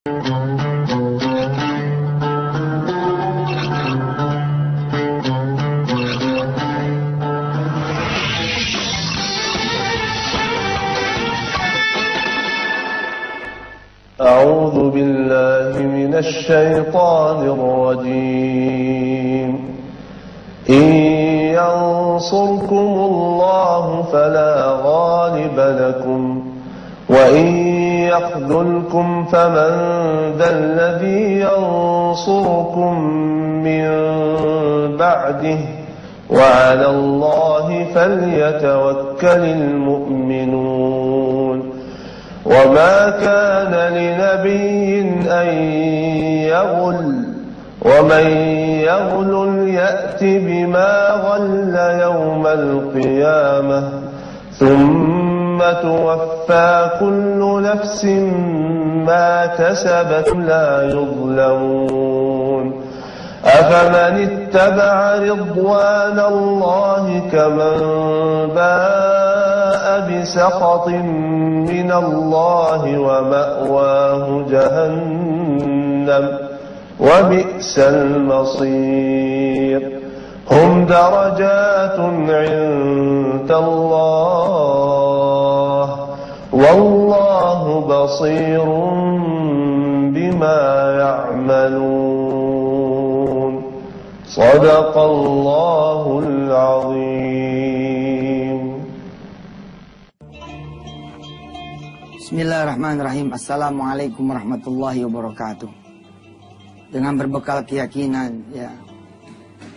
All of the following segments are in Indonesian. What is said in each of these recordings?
أعوذ بالله من الشيطان الرجيم إن ينصركم الله فلا غالب لكم وإن يخذلكم فمن ذا الذي ينصركم من بعده وعلى الله فليتوكل المؤمنون وما كان لنبي أن يغل ومن يغل يأت بما غل يوم القيامة ثم توفى كل نفس ما كسبت لا يظلمون أفمن اتبع رضوان الله كمن باء بسخط من الله ومأواه جهنم وبئس المصير هم درجات عند الله والله بصير بما يعملون صدق الله العظيم. Bismillahirrahmanirrahim. Assalamualaikum warahmatullahi wabarakatuh. Dengan berbekal keyakinan, ya,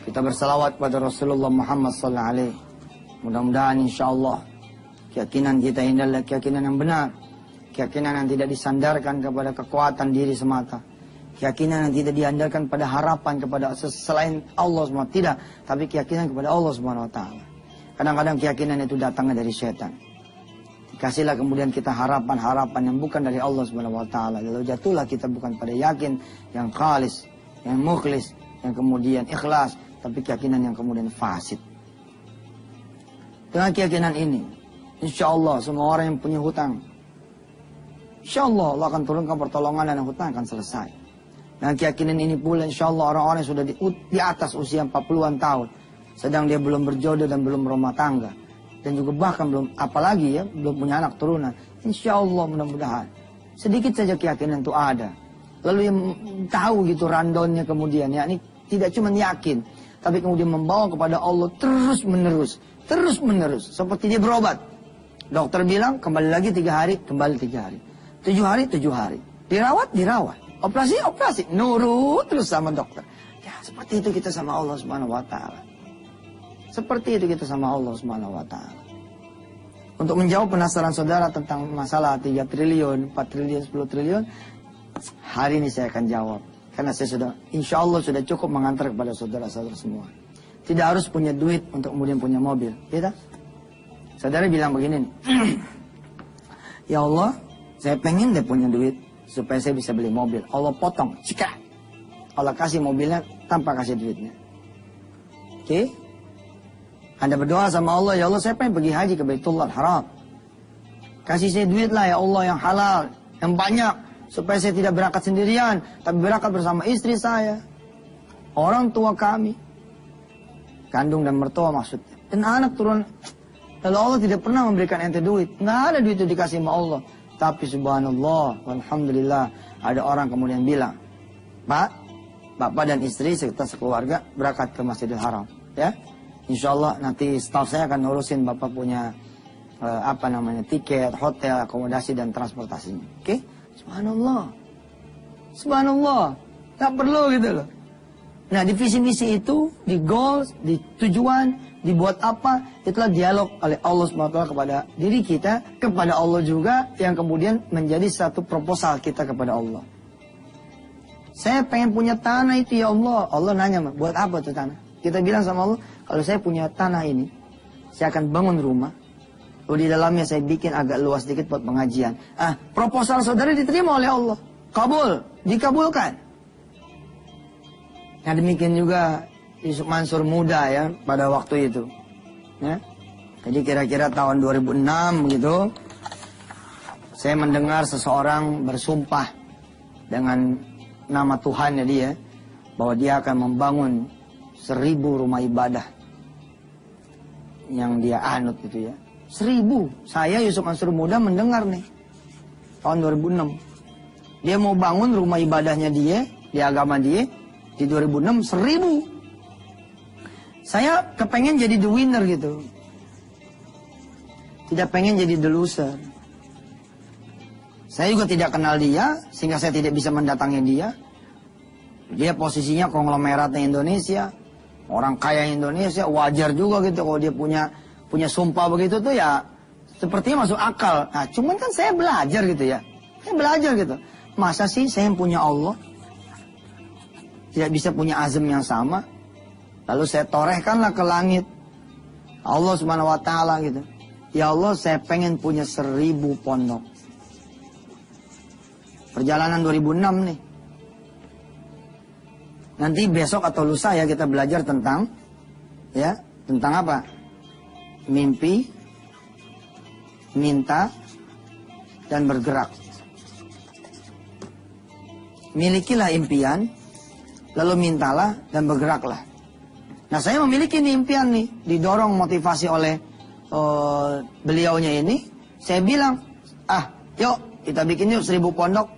kita bersalawat pada Rasulullah Muhammad sallallahu alaihi. Mudah-mudahan insyaallah keyakinan kita ini adalah keyakinan yang benar, keyakinan yang tidak disandarkan kepada kekuatan diri semata, keyakinan yang tidak diandalkan pada harapan kepada selain Allah SWT, tidak, tapi keyakinan kepada Allah SWT. Kadang-kadang keyakinan itu datangnya dari setan. Kasihlah kemudian kita harapan-harapan yang bukan dari Allah SWT. Lalu jatuhlah kita bukan pada yakin yang khalis, yang mukhlis, yang kemudian ikhlas, tapi keyakinan yang kemudian fasid. Dengan keyakinan ini, insya Allah semua orang yang punya hutang, insya Allah Allah akan turunkan pertolongan dan hutang akan selesai. Dengan keyakinan ini pula insya Allah orang-orang yang sudah di atas usia 40-an tahun, sedang dia belum berjodoh dan belum berumah tangga, dan juga bahkan belum, apalagi ya, belum punya anak turunan. Insya Allah mudah-mudahan sedikit saja keyakinan itu ada. Lalu yang tahu gitu randonnya kemudian, ya, ini tidak cuma yakin, tapi kemudian membawa kepada Allah terus menerus. Seperti dia berobat. Dokter bilang kembali lagi 3 hari, kembali 3 hari. 7 hari, 7 hari. Dirawat. Operasi. Nurut terus sama dokter. Ya, seperti itu kita sama Allah Subhanahu wa taala. Seperti itu kita sama Allah Subhanahu wa taala. Untuk menjawab penasaran saudara tentang masalah 3 triliun, 4 triliun, 10 triliun, hari ini saya akan jawab. Karena saya sudah, insya Allah sudah cukup mengantar kepada saudara-saudara semua. Tidak harus punya duit untuk kemudian punya mobil. Tidak? Saudara bilang begini, ya Allah, saya pengen deh punya duit supaya saya bisa beli mobil. Allah potong, cika. Allah kasih mobilnya tanpa kasih duitnya. Oke? Anda berdoa sama Allah, ya Allah saya pengen pergi haji ke Baitullah Haram. Kasih saya duit lah ya Allah yang halal, yang banyak. Supaya saya tidak berangkat sendirian, tapi berangkat bersama istri saya, orang tua kami, kandung dan mertua maksudnya, dan anak turun. Lalu Allah tidak pernah memberikan ente duit. Nggak ada duit itu dikasih sama Allah. Tapi subhanallah, alhamdulillah, ada orang kemudian bilang, Pak, Bapak dan istri serta sekeluarga berangkat ke Masjidil Haram. Ya, insya Allah nanti staf saya akan ngurusin Bapak punya tiket, hotel, akomodasi dan transportasinya. Oke? Subhanallah, tak perlu gitu loh. Nah, di visi misi itu, di goals, di tujuan, dibuat apa, itulah dialog oleh Allah SWT kepada diri kita, kepada Allah juga, yang kemudian menjadi satu proposal kita kepada Allah. Saya pengen punya tanah itu ya Allah. Allah nanya, buat apa tuh tanah? Kita bilang sama Allah, kalau saya punya tanah ini, saya akan bangun rumah. Lalu di dalamnya saya bikin agak luas sedikit buat pengajian. Proposal saudara diterima oleh Allah. Kabul, dikabulkan. Nah demikian juga Yusuf Mansur muda ya pada waktu itu. Ya. Jadi kira-kira tahun 2006 begitu. Saya mendengar seseorang bersumpah dengan nama Tuhannya dia, bahwa dia akan membangun 1000 rumah ibadah yang dia anut gitu ya. 1000. Saya Yusuf Mansur Muda mendengar nih tahun 2006. Dia mau bangun rumah ibadahnya dia di agama dia di 2006 1000. Saya kepengen jadi the winner gitu. Tidak pengen jadi the loser. Saya juga tidak kenal dia, sehingga saya tidak bisa mendatangi dia. Dia posisinya konglomeratnya Indonesia, orang kaya Indonesia, wajar juga gitu kalau dia punya sumpah begitu tuh ya, sepertinya masuk akal. Nah, cuman kan saya belajar gitu ya. Saya belajar gitu. Masa sih saya yang punya Allah tidak bisa punya azam yang sama? Lalu saya torehkanlah ke langit Allah Subhanahu wa taala gitu. Ya Allah, saya pengen punya 1000 pondok. Perjalanan 2006 nih. Nanti besok atau lusa ya kita belajar tentang tentang apa? Mimpi, minta, dan bergerak. Milikilah impian, lalu mintalah dan bergeraklah. Nah, saya memiliki nih impian nih, didorong motivasi oleh beliaunya ini. Saya bilang, yuk kita bikin yuk 1000 pondok.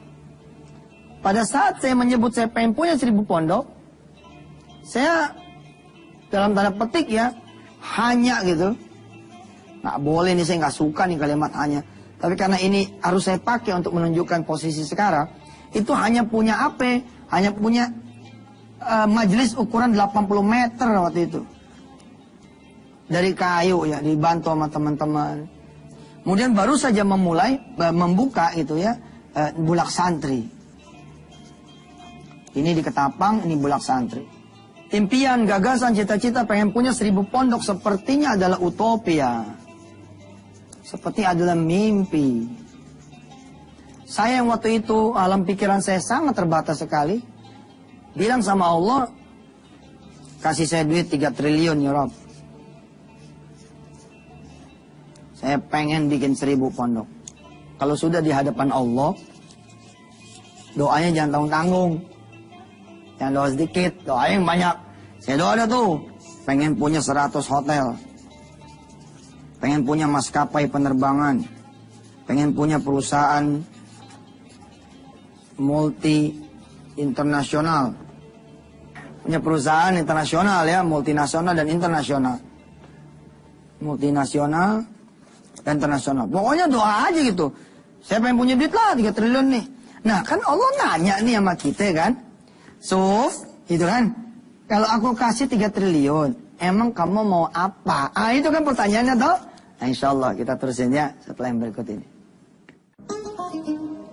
Pada saat saya menyebut saya pengen punya 1000 pondok, saya dalam tanda petik ya, hanya gitu. Nggak boleh nih, saya nggak suka nih kalimat hanya. Tapi karena ini harus saya pakai untuk menunjukkan posisi sekarang, itu hanya punya apa? Hanya punya majelis ukuran 80 meter waktu itu. Dari kayu ya, dibantu sama teman-teman. Kemudian baru saja memulai membuka itu ya, bulak santri. Ini di Ketapang, ini bulak santri. Impian, gagasan, cita-cita pengen punya 1000 pondok sepertinya adalah utopia. Seperti adalah mimpi. Saya yang waktu itu alam pikiran saya sangat terbatas sekali. Bilang sama Allah, kasih saya duit 3 triliun ya Rob. Saya pengen bikin 1000 pondok. Kalau sudah di hadapan Allah, doanya jangan tanggung-tanggung. Jangan doa sedikit, doa yang banyak. Saya doa ada tuh, pengen punya 100 hotel. Pengen punya maskapai penerbangan. Pengen punya perusahaan multi internasional. Punya perusahaan internasional ya, multinasional dan internasional. Multinasional dan internasional. Pokoknya doa aja gitu. Saya pengen punya duit lah 3 triliun nih. Nah kan Allah nanya nih sama kita kan. Suf, gitu kan. Kalau aku kasih 3 triliun, emang kamu mau apa? Itu kan pertanyaannya toh. Nah, insya Allah kita terusin ya setelah yang berikut ini.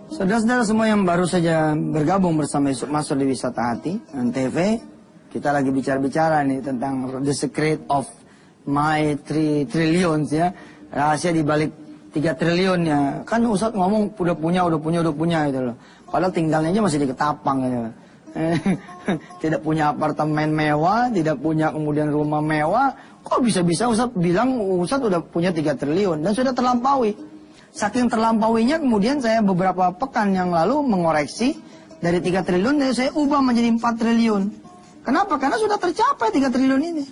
Saudara-saudara semua yang baru saja bergabung bersama Yusuf Mansur di Wisata Hati dan TV, kita lagi bicara-bicara nih tentang the secret of my 3 trillions ya. Rahasia di balik 3 triliun ya. Kan Ustadz ngomong udah punya gitu loh. Padahal tinggalnya aja masih di Ketapang gitu. Tidak punya apartemen mewah, tidak punya kemudian rumah mewah. Kok bisa-bisa Ustadz bilang Ustadz udah punya 3 triliun dan sudah terlampaui. Saking terlampauinya kemudian saya beberapa pekan yang lalu mengoreksi dari 3 triliun dan saya ubah menjadi 4 triliun. Kenapa? Karena sudah tercapai 3 triliun ini.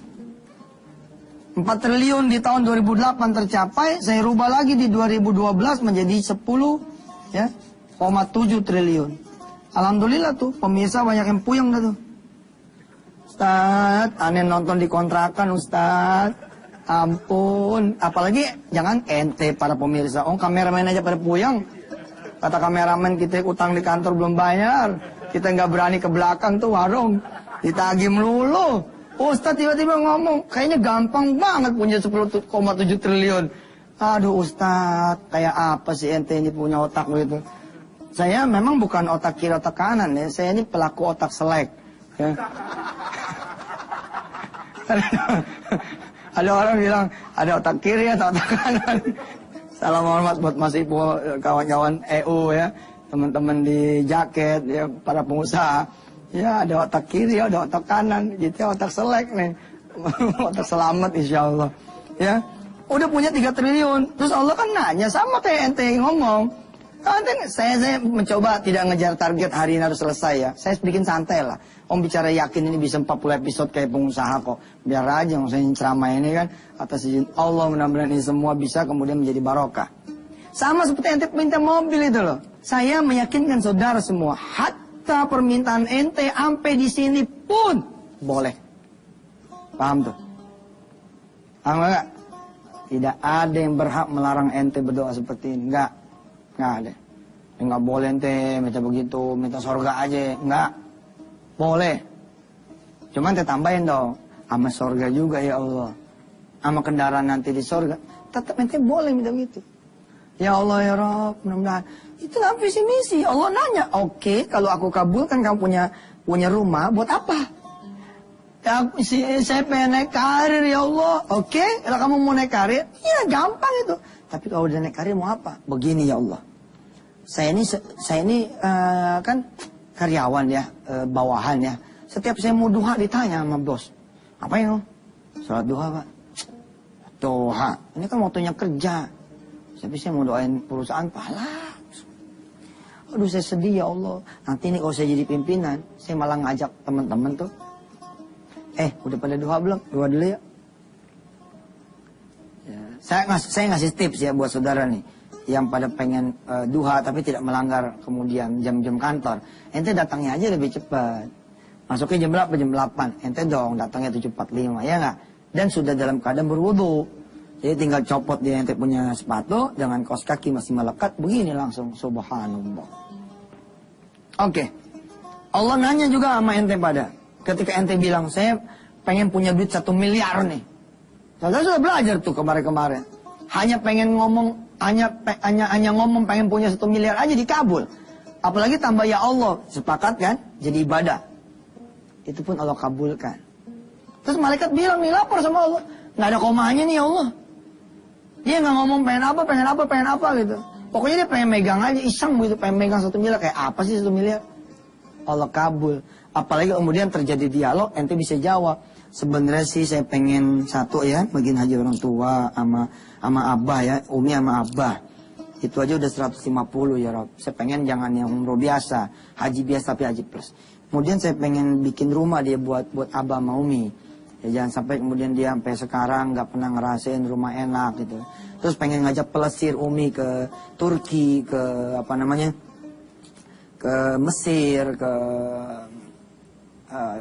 4 triliun di tahun 2008 tercapai, saya rubah lagi di 2012 menjadi 10,7 triliun. Alhamdulillah tuh, pemirsa banyak yang puyeng dah tuh. Ustadz, aneh nonton di kontrakan Ustadz. Ampun, apalagi jangan ente para pemirsa. Kameramen aja pada puyeng. Kata kameramen kita utang di kantor belum bayar. Kita nggak berani ke belakang tuh warung. Ditagih melulu. Ustadz tiba-tiba ngomong, kayaknya gampang banget punya 10,7 triliun. Aduh Ustadz, kayak apa sih ente ini punya otak begitu. Saya memang bukan otak kiri otak kanan ya, saya ini pelaku otak selek. Ya. Ada orang bilang ada otak kiri atau otak kanan. Salam hormat buat Mas Ipo, kawan-kawan EU ya, teman-teman di jaket ya, para pengusaha. Ya ada otak kiri, ada otak kanan, gitu otak selek nih, otak selamat insya Allah. Ya, udah punya 3 triliun, terus Allah kan nanya sama kayak ente ngomong. Saya mencoba tidak ngejar target hari ini harus selesai ya. Saya bikin santai lah. Om bicara yakin ini bisa 40 episode kayak pengusaha kok. Biar aja saya ceramah ini kan. Atas izin Allah mudah-mudahan ini semua bisa kemudian menjadi barokah. Sama seperti ente minta mobil itu loh. Saya meyakinkan saudara semua. Hatta permintaan ente sampai di sini pun boleh. Paham tuh? Paham gak? Tidak ada yang berhak melarang ente berdoa seperti ini. Enggak. Nggak ada. Nggak boleh ente minta begitu, minta surga aja. Nggak. Boleh. Cuman ente tambahin dong. Sama surga juga ya Allah. Sama kendaraan nanti di surga. Tetap ente boleh minta begitu. Ya Allah ya Rabb, mudah-mudahan. Itu kan visi misi. Allah nanya, oke, kalau aku kabulkan kamu punya rumah, buat apa? Ya, saya pengen naik karir ya Allah. Oke, kalau kamu mau naik karir, ya gampang itu. Tapi kalau udah naik karir mau apa? Begini ya Allah. Saya ini kan karyawan ya, bawahan ya. Setiap saya mau duha ditanya sama bos. Apa ya? Sholat duha Pak. Duha. Ini kan waktunya kerja. Tapi saya mau doain perusahaan pahala. Aduh saya sedih ya Allah. Nanti ini kalau saya jadi pimpinan, saya malah ngajak teman-teman tuh. Udah pada duha belum? Duha dulu ya. Saya ngasih tips ya buat saudara nih. Yang pada pengen duha tapi tidak melanggar kemudian jam-jam kantor. Ente datangnya aja lebih cepat. Masuknya jam berapa? Jam 8. Ente dong datangnya 7.45 ya nggak? Dan sudah dalam keadaan berwudu. Jadi tinggal copot dia ente punya sepatu. Dengan kaos kaki masih melekat. Begini langsung. Subhanallah. Oke. Allah nanya juga sama ente pada. Ketika ente bilang saya pengen punya duit 1 miliar nih. Saya sudah belajar tuh kemarin-kemarin. Hanya pengen ngomong, hanya ngomong pengen punya 1 miliar aja dikabul. Apalagi tambah ya Allah, sepakat kan? Jadi ibadah. Itu pun Allah kabulkan. Terus malaikat bilang nih, lapor sama Allah. Nggak ada komanya nih ya Allah. Dia nggak ngomong pengen apa gitu. Pokoknya dia pengen megang aja, iseng gitu, pengen megang 1 miliar. Kayak apa sih 1 miliar? Allah kabul. Apalagi kemudian terjadi dialog, ente bisa jawab. Sebenarnya sih saya pengen satu ya, bagian haji orang tua sama abah ya, umi sama abah. Itu aja udah 150 ya Rob. Saya pengen jangan yang umroh biasa, haji biasa tapi haji plus. Kemudian saya pengen bikin rumah dia buat abah sama umi. Ya jangan sampai kemudian dia sampai sekarang nggak pernah ngerasain rumah enak gitu. Terus pengen ngajak pelesir umi ke Turki, ke ke Mesir, ke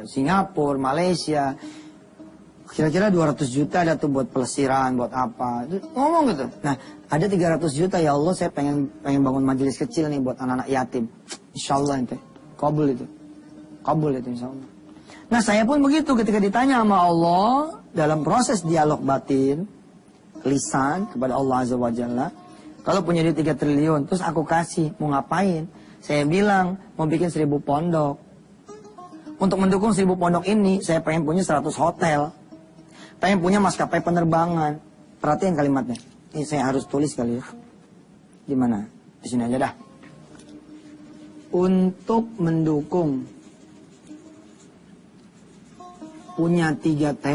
Singapura, Malaysia. Kira-kira 200 juta ada tuh buat pelesiran, buat apa. Ngomong gitu. Nah, ada 300 juta ya Allah saya pengen bangun majelis kecil nih buat anak-anak yatim. Insyaallah ente. Kabul itu. Kabul itu insyaallah. Nah, saya pun begitu ketika ditanya sama Allah dalam proses dialog batin, lisan kepada Allah Azza wa Jalla. Kalau punya duit 3 triliun, terus aku kasih, mau ngapain? Saya bilang, mau bikin 1000 pondok. Untuk mendukung 1000 pondok ini, saya pengen punya 100 hotel. Pengen punya maskapai penerbangan. Perhatian kalimatnya. Ini saya harus tulis kali ya. Di mana? Di sini aja dah. Untuk mendukung punya 3T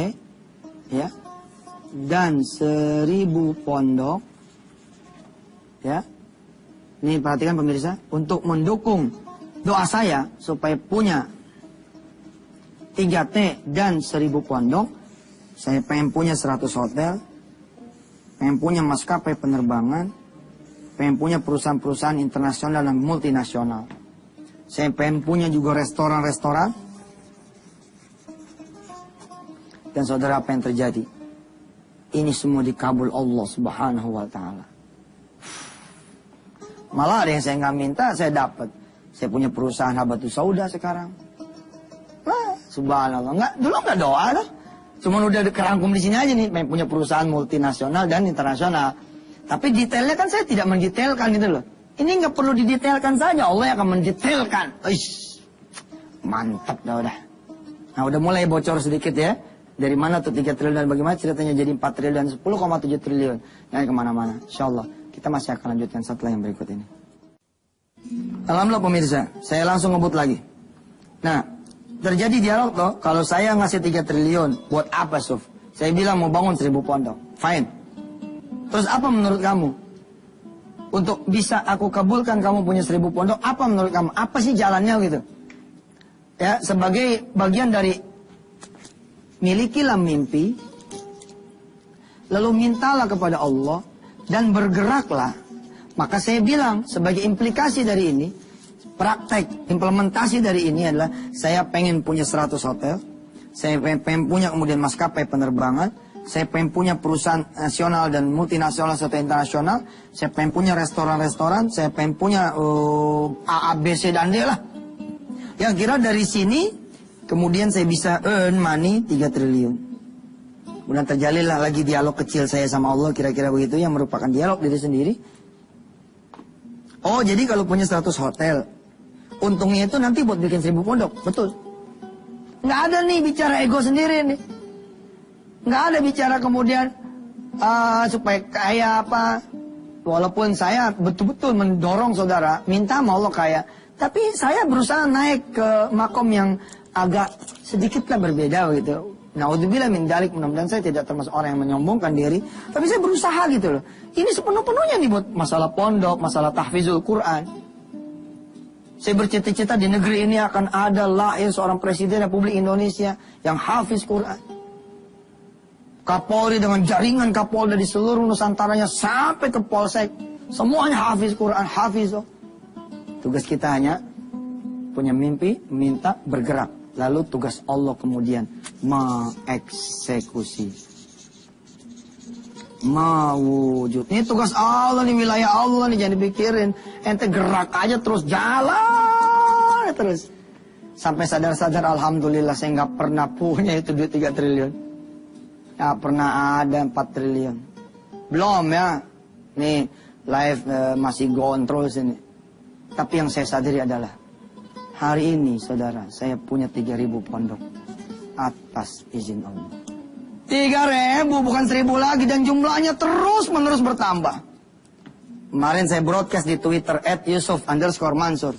ya. Dan 1000 pondok ya. Ini perhatikan pemirsa, untuk mendukung doa saya supaya punya 3T dan 1000 pondok, saya pengen punya 100 hotel, pengen punya maskapai penerbangan, pengen punya perusahaan-perusahaan internasional dan multinasional. Saya pengen punya juga restoran-restoran. Dan saudara, apa yang terjadi? Ini semua dikabul Allah Subhanahu wa Ta'ala. Malah ada yang saya nggak minta, saya dapat. Saya punya perusahaan Habatus Sauda sekarang. Nah, subhanallah. Dulu nggak doa dah. Cuman udah kerangkum di sini aja nih, punya perusahaan multinasional dan internasional. Tapi detailnya kan saya tidak mendetailkan gitu loh. Ini nggak perlu didetailkan saja, Allah yang akan mendetailkan. Uish, mantap dah udah. Nah udah mulai bocor sedikit ya. Dari mana tuh 3 triliun dan bagaimana ceritanya jadi 4 triliun dan 10,7 triliun. Dan kemana-mana. Insyaallah kita masih akan lanjutkan setelah yang berikut ini. Alhamdulillah pemirsa, saya langsung ngebut lagi. Nah, terjadi dialog toh, kalau saya ngasih 3 triliun, buat apa Suf? Saya bilang mau bangun 1000 pondok. Fine. Terus apa menurut kamu? untuk bisa aku kabulkan kamu punya 1000 pondok, apa menurut kamu? Apa sih jalannya gitu? Ya, sebagai bagian dari milikilah mimpi, lalu mintalah kepada Allah dan bergeraklah. Maka saya bilang sebagai implikasi dari ini, praktek implementasi dari ini adalah saya pengen punya 100 hotel, saya pengen punya kemudian maskapai penerbangan, saya pengen punya perusahaan nasional dan multinasional serta internasional, saya pengen punya restoran-restoran, saya pengen punya A, B, C, dan D lah. Yang kira dari sini, kemudian saya bisa earn money 3 triliun. Kemudian terjalinlah lagi dialog kecil saya sama Allah, kira-kira begitu, yang merupakan dialog diri sendiri. Oh, jadi kalau punya 100 hotel, untungnya itu nanti buat bikin 1000 pondok, betul. Nggak ada nih bicara ego sendiri nih. Nggak ada bicara kemudian supaya kaya apa. Walaupun saya betul-betul mendorong saudara, minta sama Allah kaya. Tapi saya berusaha naik ke makom yang agak sedikitlah berbeda gitu. Naudzubillah min dzalik, mudah-mudahan saya tidak termasuk orang yang menyombongkan diri. Tapi saya berusaha gitu loh. Ini sepenuh-penuhnya nih buat masalah pondok, masalah tahfizul Quran. Saya bercita-cita di negeri ini akan ada lahir seorang presiden Republik Indonesia yang hafiz Quran. Kapolri dengan jaringan Kapolda di seluruh Nusantaranya sampai ke Polsek. Semuanya hafiz Quran, hafiz. Tugas kita hanya punya mimpi, minta, bergerak. Lalu tugas Allah kemudian mengeksekusi. Mewujud. Ini tugas Allah nih, wilayah Allah nih, jangan dipikirin. Ente gerak aja terus, jalan terus. Sampai sadar-sadar alhamdulillah saya nggak pernah punya itu duit 3 triliun. Nggak pernah ada 4 triliun. Belum ya. Nih live masih gontrol sini. Tapi yang saya sadari adalah hari ini saudara, saya punya 3000 pondok atas izin Allah. 3000 bukan 1000 lagi, dan jumlahnya terus menerus bertambah. Kemarin saya broadcast di Twitter @Yusuf_Mansur.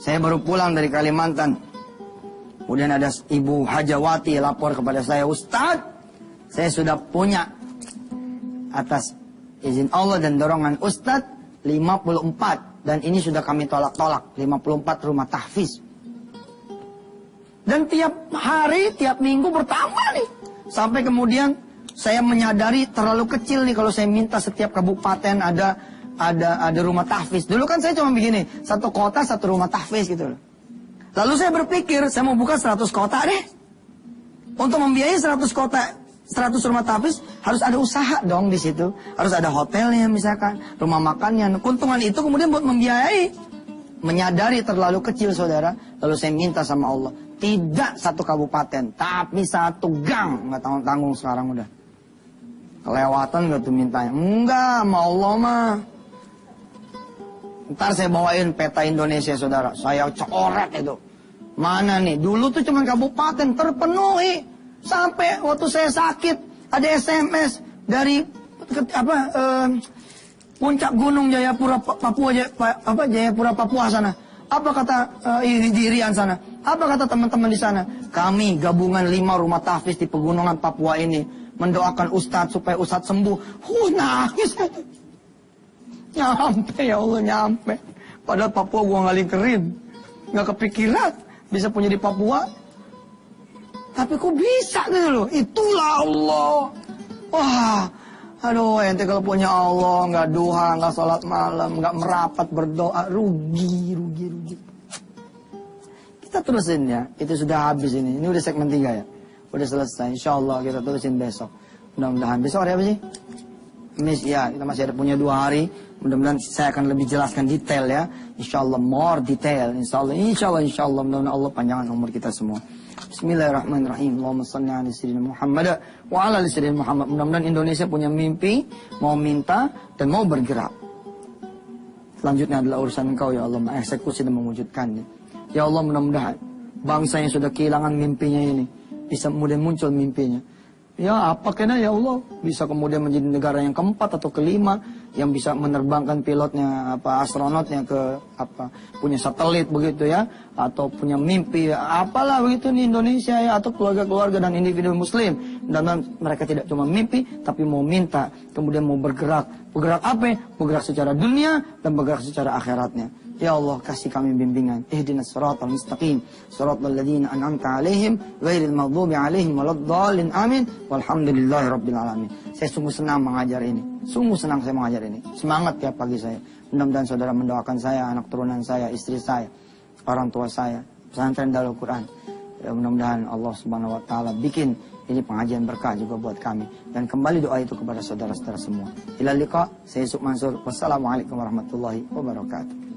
Saya baru pulang dari Kalimantan. Kemudian ada Ibu Hajawati lapor kepada saya, Ustadz, saya sudah punya atas izin Allah dan dorongan Ustadz 54, dan ini sudah kami tolak-tolak 54 rumah tahfiz. Dan tiap hari, tiap minggu bertambah nih. Sampai kemudian saya menyadari terlalu kecil nih kalau saya minta setiap kabupaten ada rumah tahfiz. Dulu kan saya cuma begini, satu kota satu rumah tahfiz gitu loh. Lalu saya berpikir, saya mau buka 100 kota deh. Untuk membiayai 100 kota, 100 rumah tahfiz, harus ada usaha dong di situ. Harus ada hotelnya misalkan, rumah makannya. Keuntungan itu kemudian buat membiayai. Menyadari terlalu kecil saudara, lalu saya minta sama Allah. Tidak satu kabupaten, tapi satu gang. Nggak tanggung-tanggung sekarang udah. Kelewatan nggak tuh mintanya? Enggak, sama Allah mah. Ntar saya bawain peta Indonesia saudara. Saya coret itu. Mana nih? Dulu tuh cuma kabupaten terpenuhi. Sampai waktu saya sakit ada SMS dari puncak gunung Jayapura Papua, Jayapura Papua sana. Apa kata di Irian sana? Apa kata teman-teman di sana? Kami gabungan 5 rumah tahfiz di pegunungan Papua ini mendoakan Ustadz supaya Ustadz sembuh. Nangis. Nyampe ya Allah, nyampe. Padahal Papua gua nggak lingkerin, nggak kepikiran bisa punya di Papua. Tapi kok bisa gitu loh? Itulah Allah. Wah, aduh, ente kalau punya Allah nggak duha, nggak sholat malam, nggak merapat berdoa, rugi. Kita terusin ya. Itu sudah habis ini. Ini udah segmen 3 ya. Udah selesai. Insya Allah kita terusin besok. Mudah-mudahan besok hari apa sih? Ya, kita masih ada punya 2 hari. Mudah-mudahan saya akan lebih jelaskan detail ya. Insya Allah more detail. Insya Allah. Mudah-mudahan Allah panjangkan umur kita semua. Bismillahirrahmanirrahim. Allahumma salli ala sayyidina Muhammad wa ala ali sayyidina Muhammad. Mudah-mudahan Indonesia punya mimpi, mau minta dan mau bergerak. Selanjutnya adalah urusan Engkau ya Allah, mengeksekusi dan mewujudkannya. Ya Allah, mudah-mudahan bangsa yang sudah kehilangan mimpinya ini bisa kemudian muncul mimpinya. Ya apa kena ya Allah, bisa kemudian menjadi negara yang keempat atau kelima yang bisa menerbangkan pilotnya, astronotnya ke punya satelit begitu ya, atau punya mimpi apalah begitu nih Indonesia ya, atau keluarga-keluarga dan individu muslim, dan mereka tidak cuma mimpi tapi mau minta, kemudian mau bergerak apa? Bergerak secara dunia dan bergerak secara akhiratnya. Ya Allah, kasih kami bimbingan. Ihdinas siratal mustaqim, siratal ladzina an'amta 'alaihim ghairil maghdubi 'alaihim waladdallin. Amin. Walhamdulillahirabbil alamin. Saya sungguh senang mengajar ini. Sungguh senang saya mengajar ini. Semangat ya pagi saya. Mudah-mudahan saudara mendoakan saya, anak turunan saya, istri saya, orang tua saya, pesantren Darul Quran. Ya, mudah-mudahan Allah Subhanahu wa taala bikin ini pengajian berkah juga buat kami, dan kembali doa itu kepada saudara-saudara semua. Ila liqa, saya Yusuf Mansur. Wassalamualaikum warahmatullahi wabarakatuh.